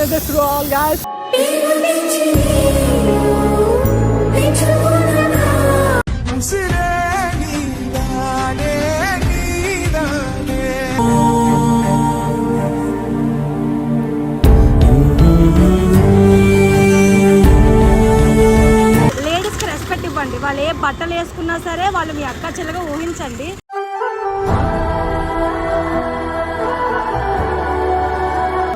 messages to all guys. Ladies కి respect ఇవ్వండి. వాళ్ళు ఏ బట్టలు వేసుకున్నా సరే వాళ్ళు మీ అక్క చెల్లెగా ఊహించండి.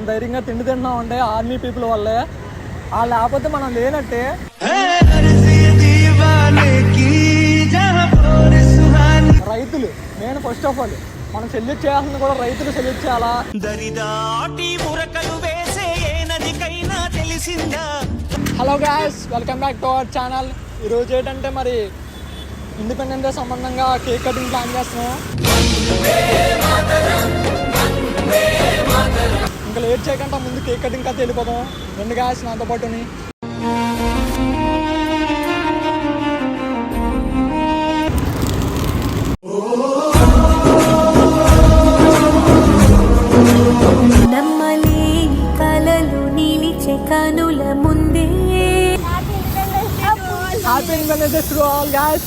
ధైర్యంగా తిండి తింటున్నాం అంటే ఆర్మీ పీపుల్ వల్లే. వాళ్ళు లేకపోతే మనం లేనట్టే. రైతులు నేను ఫస్ట్ ఆఫ్ ఆల్ మనం సెల్యూట్ చేయాల్సింది కూడా రైతులు సెల్యూట్ చేయాలా. Hello guys, welcome back to our channel. ఈరోజు ఏంటంటే మరి ఇండిపెండెన్స్ డే సంబంధంగా కేక్ కటింగ్ ప్లాన్ చేస్తున్నాం. ఇంకా లేట్ చేయకుండా ముందు కేక్ కటింగ్ కా వెళ్ళిపోతాం. రెండు గాయ్స్ నాతో పాటుని. Happy Independence Day to all guys.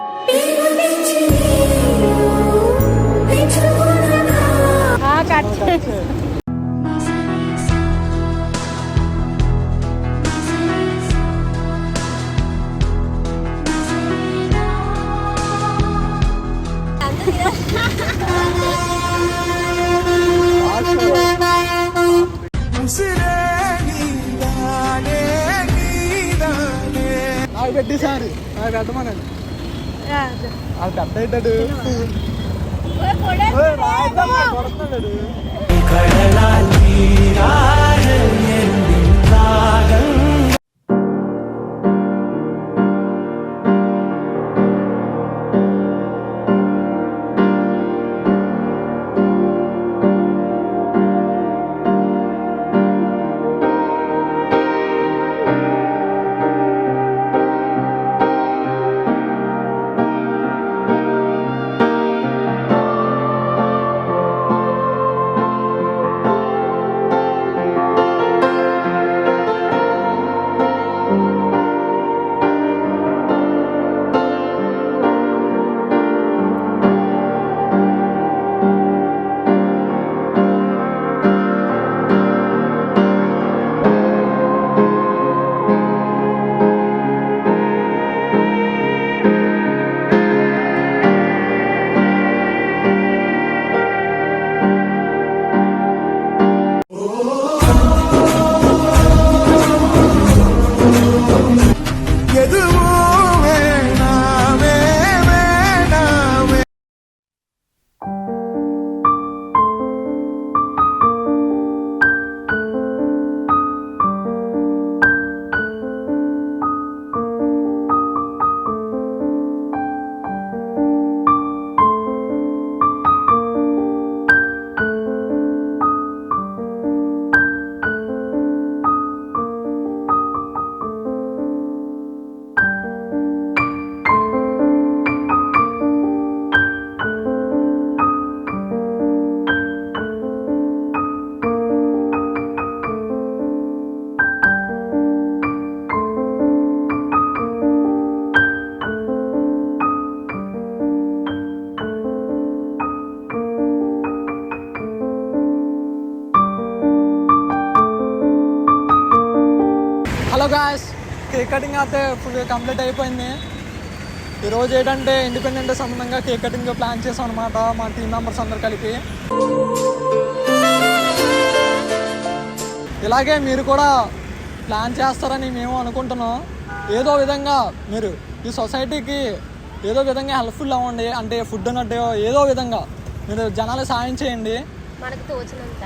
నాకు పెట్టి సార్ నాకు పెట్టమనండి. అది పెద్ద అవుతాడు. హలో గాయ్స్, కేక్ కటింగ్ అయితే ఫుల్ కంప్లీట్ అయిపోయింది. ఈరోజు ఏంటంటే ఇండిపెండెన్స్ డే సంబంధంగా కేక్ కటింగ్ ప్లాన్ చేసాం అనమాట మా టీం మెంబర్స్ అందరు కలిపి. ఇలాగే మీరు కూడా ప్లాన్ చేస్తారని మేము అనుకుంటున్నాం. ఏదో విధంగా మీరు ఈ సొసైటీకి ఏదో విధంగా హెల్ప్ఫుల్ అవ్వండి. అంటే ఫుడ్ అన్నట్టు ఏదో విధంగా మీరు జనాలు సాయం చేయండి మనకు తోచినంత.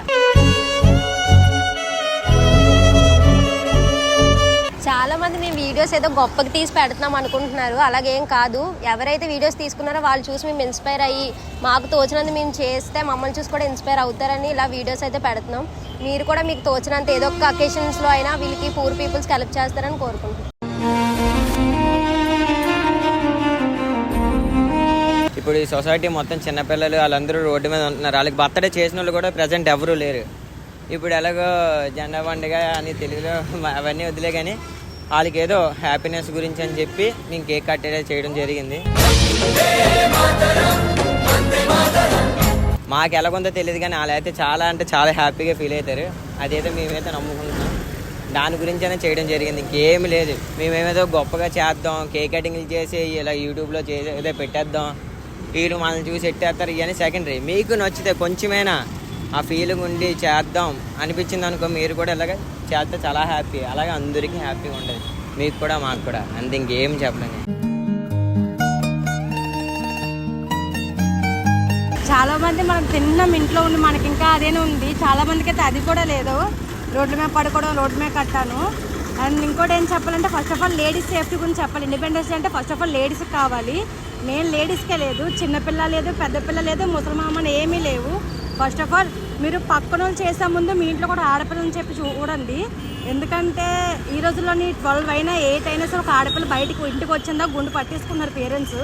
చాలా మంది మేము వీడియోస్ ఏదో గొప్పగా తీసి పెడుతున్నాం అనుకుంటున్నారు. అలాగేం కాదు. ఎవరైతే వీడియోస్ తీసుకున్నారో వాళ్ళు చూసి మేము ఇన్స్పైర్ అయ్యి మాకు తోచినంత మేము చేస్తే మమ్మల్ని చూసి కూడా ఇన్స్పైర్ అవుతారని ఇలా వీడియోస్ అయితే పెడుతున్నాం. మీరు కూడా మీకు తోచినంత ఏదో ఒక అకేషన్స్లో అయినా వీళ్ళకి పూర్ పీపుల్స్కి హెల్ప్ చేస్తారని కోరుకుంటున్నాం. ఇప్పుడు ఈ సొసైటీ మొత్తం చిన్నపిల్లలు వాళ్ళందరూ రోడ్డు మీద ఉంటున్నారు. వాళ్ళకి బర్త్డే చేసిన వాళ్ళు కూడా ప్రజెంట్ ఎవరూ లేరు. ఇప్పుడు ఎలాగో జెండా పండుగ అని తెలుగులో అవన్నీ వదిలే కానీ వాళ్ళకి ఏదో హ్యాపీనెస్ గురించి అని చెప్పి మేము కేక్ కట్ చేయడం జరిగింది. మాకు ఎలాగొందో తెలియదు కానీ వాళ్ళైతే చాలా అంటే చాలా హ్యాపీగా ఫీల్ అవుతారు. అదైతే మేమైతే నమ్ముకుంటున్నాం. దాని గురించైనా చేయడం జరిగింది, ఇంకేమి లేదు. మేమేమేదో గొప్పగా చేద్దాం, కేక్ కటింగ్లు చేసి ఇలా యూట్యూబ్లో ఏదో పెట్టేద్దాం, వీళ్ళు మనల్ని చూసి ఎట్టేస్తారు ఇవన్నీ సెకండరీ. మీకు నచ్చితే కొంచెమైనా ఆ ఫీలింగ్ ఉండి చేద్దాం అనిపించింది అనుకో, మీరు కూడా ఇలాగ చేస్తే చాలా హ్యాపీ. అలాగే అందరికీ హ్యాపీగా ఉండదు, మీకు కూడా మాకు కూడా. అంతే, ఇంకేం చెప్పలేను. చాలా మంది మనం తిన్నాం ఇంట్లో ఉండి, మనకి ఇంకా అదేనే ఉంది. చాలా మందికి అయితే అది కూడా లేదు. రోడ్ల మీద పడుకోవడం, రోడ్డు మీద కట్టాను. అండ్ ఇంకోటి ఏం చెప్పాలంటే, first of all ladies safety గురించి చెప్పాలి. ఇండిపెండెన్స్ డే అంటే ఫస్ట్ ఆఫ్ ఆల్ లేడీస్కి కావాలి. మెయిన్ లేడీస్కే లేదు, చిన్నపిల్ల లేదు, పెద్ద పిల్ల లేదు, ముసలిమామని ఏమీ లేవు. ఫస్ట్ ఆఫ్ ఆల్ మీరు పక్కన చేసే ముందు మీ ఇంట్లో కూడా ఆడపిల్లని చెప్పి చూడండి. ఎందుకంటే ఈ రోజుల్లోని 12 అయినా 8 అయినా సరే ఒక ఆడపిల్ల బయటికి ఇంటికి వచ్చిందా గుండు పట్టేసుకున్నారు పేరెంట్స్.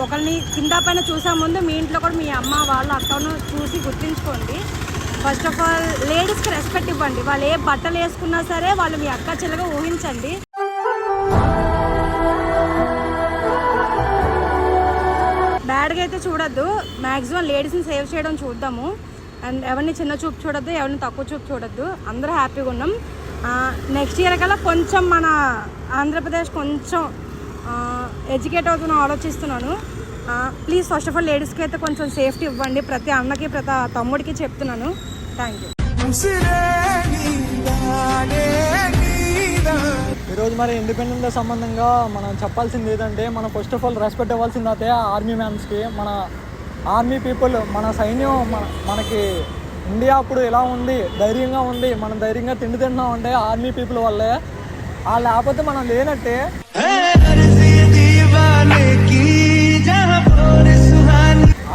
ఒకరిని కింద పైన చూసే ముందు మీ ఇంట్లో కూడా మీ అమ్మ వాళ్ళ అక్కను చూసి గుర్తించుకోండి. ఫస్ట్ ఆఫ్ ఆల్ లేడీస్కి రెస్పెక్ట్ ఇవ్వండి. వాళ్ళు ఏ బట్టలు వేసుకున్నా సరే వాళ్ళు మీ అక్క చెల్లెగా ఊహించండి. బ్యాడ్గా అయితే చూడొద్దు. మ్యాక్సిమం లేడీస్ని సేవ్ చేయడం చూద్దాము. అండ్ ఎవరిని చిన్న చూపు చూడొద్దు, ఎవరిని తక్కువ చూపు చూడొద్దు. అందరూ హ్యాపీగా ఉన్నాం. నెక్స్ట్ ఇయర్ కల్లా కొంచెం మన ఆంధ్రప్రదేశ్ కొంచెం ఎడ్యుకేట్ అవుతున్నా ఆలోచిస్తున్నాను. ప్లీజ్ ఫస్ట్ ఆఫ్ ఆల్ లేడీస్కి అయితే కొంచెం సేఫ్టీ ఇవ్వండి. ప్రతి అన్నకి ప్రతి తమ్ముడికి చెప్తున్నాను. Thank you. ఈరోజు మరి ఇండిపెండెన్స్ డే సంబంధంగా మనం చెప్పాల్సింది ఏంటంటే, మనం ఫస్ట్ ఆఫ్ ఆల్ రెస్పెక్ట్ ఇవ్వాల్సింది అయితే ఆర్మీ మ్యాన్స్కి. మన ఆర్మీ పీపుల్, మన సైన్యం మనకి ఇండియా అప్పుడు ఎలా ఉంది, ధైర్యంగా ఉంది. మనం ధైర్యంగా తిండి తింటున్నాం అంటే ఆర్మీ పీపుల్ వల్లే. వాళ్ళు లేకపోతే మనం లేనట్టే.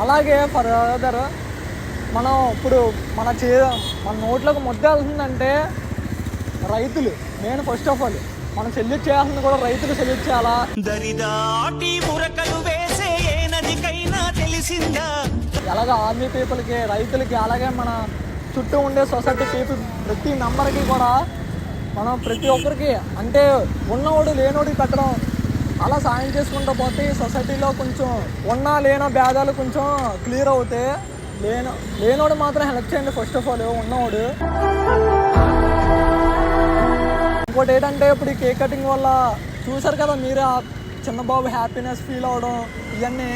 అలాగే ఫర్దర్ మనం ఇప్పుడు మన నోట్లోకి ముద్దాల్సిందంటే రైతులు. నేను ఫస్ట్ ఆఫ్ ఆల్ మనం సెల్యూట్ చేయాల్సింది కూడా రైతులు సెల్యూట్ చేయాలా. అలాగే ఆర్మీ పీపుల్కి, రైతులకి, అలాగే మన చుట్టూ ఉండే సొసైటీ పీపుల్ ప్రతి మెంబర్కి కూడా మనం ప్రతి ఒక్కరికి అంటే ఉన్నవాడు లేనోడికి పెట్టడం, అలా సాయం చేసుకుంటూ పోతే సొసైటీలో కొంచెం ఉన్న లేనో భేదాలు కొంచెం క్లియర్ అవుతాయి. లేనోడు మాత్రం హెల్ప్ చేయండి ఫస్ట్ ఆఫ్ ఆల్. ఉన్నవాడు ఇంకోటి ఏంటంటే, ఇప్పుడు ఈ కేక్ కటింగ్ వల్ల చూసారు కదా మీరే, ఆ చిన్నబాబు హ్యాపీనెస్ ఫీల్ అవడం, ఇవన్నీ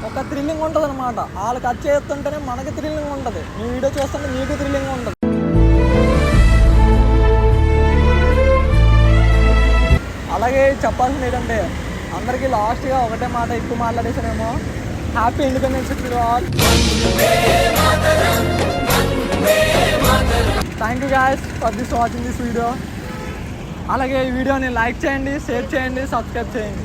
ఒక థ్రిల్లింగ్ ఉంటుంది అనమాట. వాళ్ళు కట్ చేస్తుంటేనే మనకి థ్రిల్లింగ్ ఉంటుంది, మీ వీడియో చూస్తుంటే మీకు థ్రిల్లింగ్ ఉంటుంది. అలాగే చెప్పాల్సింది ఏంటంటే, అందరికీ లాస్ట్గా ఒకటే మాట ఎక్కువ మాట్లాడేసానేమో, happy independence day all. Thank you guys for this watching this video. అలాగే ఈ వీడియోని లైక్ చేయండి, షేర్ చేయండి, సబ్స్క్రైబ్ చేయండి.